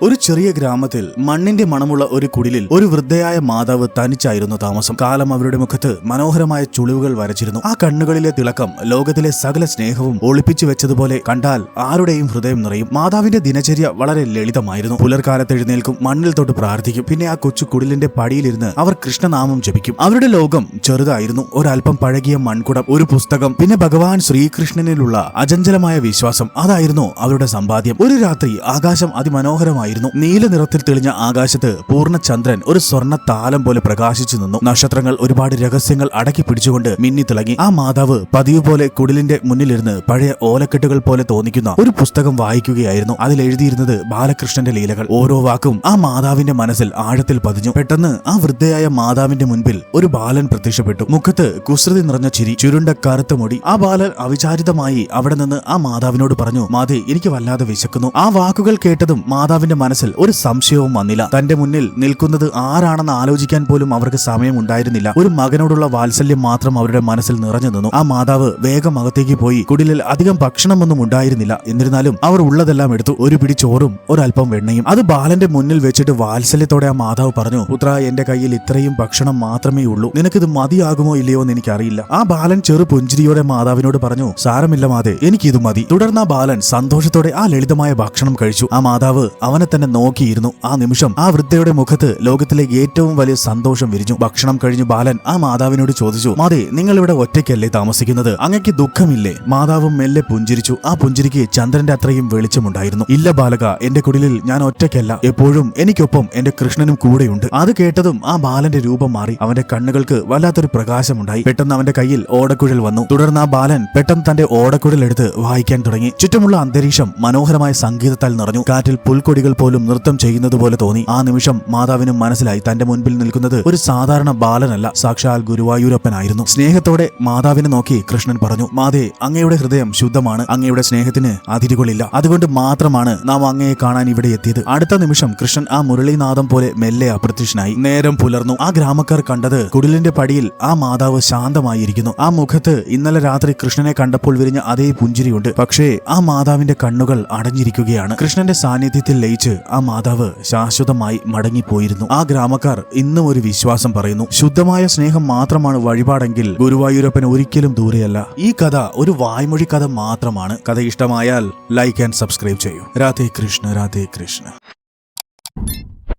ഒരു ചെറിയ ഗ്രാമത്തിൽ മണ്ണിന്റെ മണമുള്ള ഒരു കുടിലിൽ ഒരു വൃദ്ധയായ മാതാവ് തനിച്ചായിരുന്നു താമസം. കാലം അവരുടെ മുഖത്ത് മനോഹരമായ ചുളിവുകൾ വരച്ചിരുന്നു. ആ കണ്ണുകളിലെ തിളക്കം ലോകത്തിലെ സകല സ്നേഹവും ഒളിപ്പിച്ചു വെച്ചതുപോലെ കണ്ടാൽ ആരുടെയും ഹൃദയം നിറയും. മാതാവിന്റെ ദിനചര്യ വളരെ ലളിതമായിരുന്നു. പുലർക്കാലത്ത് എഴുന്നേൽക്കും, മണ്ണിൽ തൊട്ട് പ്രാർത്ഥിക്കും, പിന്നെ ആ കൊച്ചു കുടിലിന്റെ പടിയിലിരുന്ന് അവർ കൃഷ്ണനാമം ജപിക്കും. അവരുടെ ലോകം ചെറുതായിരുന്നു. ഒരല്പം പഴകിയ മൺകുടം, ഒരു പുസ്തകം, പിന്നെ ഭഗവാൻ ശ്രീകൃഷ്ണനിലുള്ള അചഞ്ചലമായ വിശ്വാസം. അതായിരുന്നു അവരുടെ സമ്പാദ്യം. ഒരു രാത്രി ആകാശം അതിമനോഹരമായി. നീല നിറത്തിൽ തെളിഞ്ഞ ആകാശത്ത് പൂർണ്ണചന്ദ്രൻ ഒരു സ്വർണ്ണ താലം പോലെ പ്രകാശിച്ചു നിന്നു. നക്ഷത്രങ്ങൾ ഒരുപാട് രഹസ്യങ്ങൾ അടക്കി പിടിച്ചുകൊണ്ട് മിന്നി തിളങ്ങി. ആ മാതാവ് പതിവ് പോലെ കുടിലിന്റെ മുന്നിലിരുന്ന് പഴയ ഓലക്കെട്ടുകൾ പോലെ തോന്നിക്കുന്ന ഒരു പുസ്തകം വായിക്കുകയായിരുന്നു. അതിൽ എഴുതിയിരുന്നത് ബാലകൃഷ്ണന്റെ ലീലകൾ. ഓരോ വാക്കും ആ മാതാവിന്റെ മനസ്സിൽ ആഴത്തിൽ പതിഞ്ഞു. പെട്ടെന്ന് ആ വൃദ്ധയായ മാതാവിന്റെ മുൻപിൽ ഒരു ബാലൻ പ്രത്യക്ഷപ്പെട്ടു. മുഖത്ത് കുസൃതി നിറഞ്ഞ ചിരി, ചുരുണ്ട കറുത്ത മുടി. ആ ബാലൻ അവിചാരിതമായി അവിടെ നിന്ന് ആ മാതാവിനോട് പറഞ്ഞു, മാതേ, എനിക്ക് വല്ലാതെ വിശക്കുന്നു. ആ വാക്കുകൾ കേട്ടതും മാതാവിന്റെ മനസ്സിൽ ഒരു സംശയവും വന്നില്ല. തന്റെ മുന്നിൽ നിൽക്കുന്നത് ആരാണെന്ന് ആലോചിക്കാൻ പോലും അവർക്ക് സമയമുണ്ടായിരുന്നില്ല. ഒരു മകനോടുള്ള വാത്സല്യം മാത്രം അവരുടെ മനസ്സിൽ നിറഞ്ഞു നിന്നു. ആ മാതാവ് വേഗം അകത്തേക്ക് പോയി. കുടിലിൽ അധികം ഭക്ഷണമൊന്നും ഉണ്ടായിരുന്നില്ല. എന്നിരുന്നാലും അവർ ഉള്ളതെല്ലാം എടുത്തു. ഒരു പിടി ചോറും ഒരൽപ്പം വെണ്ണയും. അത് ബാലന്റെ മുന്നിൽ വെച്ചിട്ട് വാത്സല്യത്തോടെ ആ മാതാവ് പറഞ്ഞു, പുത്ര, എന്റെ കയ്യിൽ ഇത്രയും ഭക്ഷണം മാത്രമേ ഉള്ളൂ. നിനക്കിത് മതിയാകുമോ ഇല്ലയോ എന്ന് എനിക്കറിയില്ല. ആ ബാലൻ ചെറു പുഞ്ചിരിയോടെ മാതാവിനോട് പറഞ്ഞു, സാരമില്ല മാതേ, എനിക്കിത് മതി. തുടർന്ന് ആ ബാലൻ സന്തോഷത്തോടെ ആ ലളിതമായ ഭക്ഷണം കഴിച്ചു. ആ മാതാവ് അവനെ തന്നെ നോക്കിയിരുന്നു. ആ നിമിഷം ആ വൃദ്ധയുടെ മുഖത്ത് ലോകത്തിലെ ഏറ്റവും വലിയ സന്തോഷം വിരിഞ്ഞു. ഭക്ഷണം കഴിഞ്ഞു ബാലൻ ആ മാതാവിനോട് ചോദിച്ചു, മാതേ, നിങ്ങൾ ഇവിടെ ഒറ്റയ്ക്കല്ലേ താമസിക്കുന്നത്? അങ്ങയ്ക്ക് ദുഃഖമില്ലേ? മാതാവും മെല്ലെ പുഞ്ചിരിച്ചു. ആ പുഞ്ചിരിക്ക് ചന്ദ്രന്റെ അത്രയും വെളിച്ചമുണ്ടായിരുന്നു. ഇല്ല ബാലക, എന്റെ കുടിലിൽ ഞാൻ ഒറ്റയ്ക്കല്ല. എപ്പോഴും എനിക്കൊപ്പം എന്റെ കൃഷ്ണനും കൂടെയുണ്ട്. അത് കേട്ടതും ആ ബാലന്റെ രൂപം മാറി. അവന്റെ കണ്ണുകൾക്ക് വല്ലാത്തൊരു പ്രകാശമുണ്ടായി. പെട്ടെന്ന് അവന്റെ കയ്യിൽ ഓടക്കുഴൽ വന്നു. തുടർന്ന് ആ ബാലൻ പെട്ടെന്ന് തന്റെ ഓടക്കുഴൽ എടുത്ത് വായിക്കാൻ തുടങ്ങി. ചുറ്റുമുള്ള അന്തരീക്ഷം മനോഹരമായ സംഗീതത്താൽ നിറഞ്ഞു. കാറ്റിൽ പുൽക്കൊടികൾ പോലും നൃത്തം ചെയ്യുന്നത് പോലെ തോന്നി. ആ നിമിഷം മാതാവിനും മനസ്സിലായി, തന്റെ മുൻപിൽ നിൽക്കുന്നത് ഒരു സാധാരണ ബാലനല്ല, സാക്ഷാൽ ഗുരുവായൂരപ്പനായിരുന്നു. സ്നേഹത്തോടെ മാതാവിനെ നോക്കി കൃഷ്ണൻ പറഞ്ഞു, മാതേ, അങ്ങയുടെ ഹൃദയം ശുദ്ധമാണ്. അങ്ങയുടെ സ്നേഹത്തിന് അതിരുകളില്ല. അതുകൊണ്ട് മാത്രമാണ് നാം അങ്ങയെ കാണാൻ ഇവിടെ എത്തിയത്. അടുത്ത നിമിഷം കൃഷ്ണൻ ആ മുരളീനാദം പോലെ മെല്ലെ അപ്രത്യക്ഷനായി. നേരം പുലർന്നു. ആ ഗ്രാമക്കാർ കണ്ടത് കുടിലിന്റെ പടിയിൽ ആ മാതാവ് ശാന്തമായിരിക്കുന്നു. ആ മുഖത്ത് ഇന്നലെ രാത്രി കൃഷ്ണനെ കണ്ടപ്പോൾ വിരിഞ്ഞ അതേ പുഞ്ചിരിയുണ്ട്. പക്ഷേ ആ മാതാവിന്റെ കണ്ണുകൾ അടഞ്ഞിരിക്കുകയാണ്. കൃഷ്ണന്റെ സാന്നിധ്യത്തിൽ ലയിച്ച് ആ മാതാവ് ശാശ്വതമായി മടങ്ങിപ്പോയിരുന്നു. ആ ഗ്രാമക്കാർ ഇന്നും ഒരു വിശ്വാസം പറയുന്നു, ശുദ്ധമായ സ്നേഹം മാത്രമാണ് വഴിപാടെങ്കിൽ ഗുരുവായൂരപ്പൻ ഒരിക്കലും ദൂരെയല്ല. ഈ കഥ ഒരു വായ്മൊഴി കഥ മാത്രമാണ്. കഥ ഇഷ്ടമായാൽ ലൈക്ക് ആൻഡ് സബ്സ്ക്രൈബ് ചെയ്യൂ. രാധേ കൃഷ്ണ, രാധേ കൃഷ്ണ.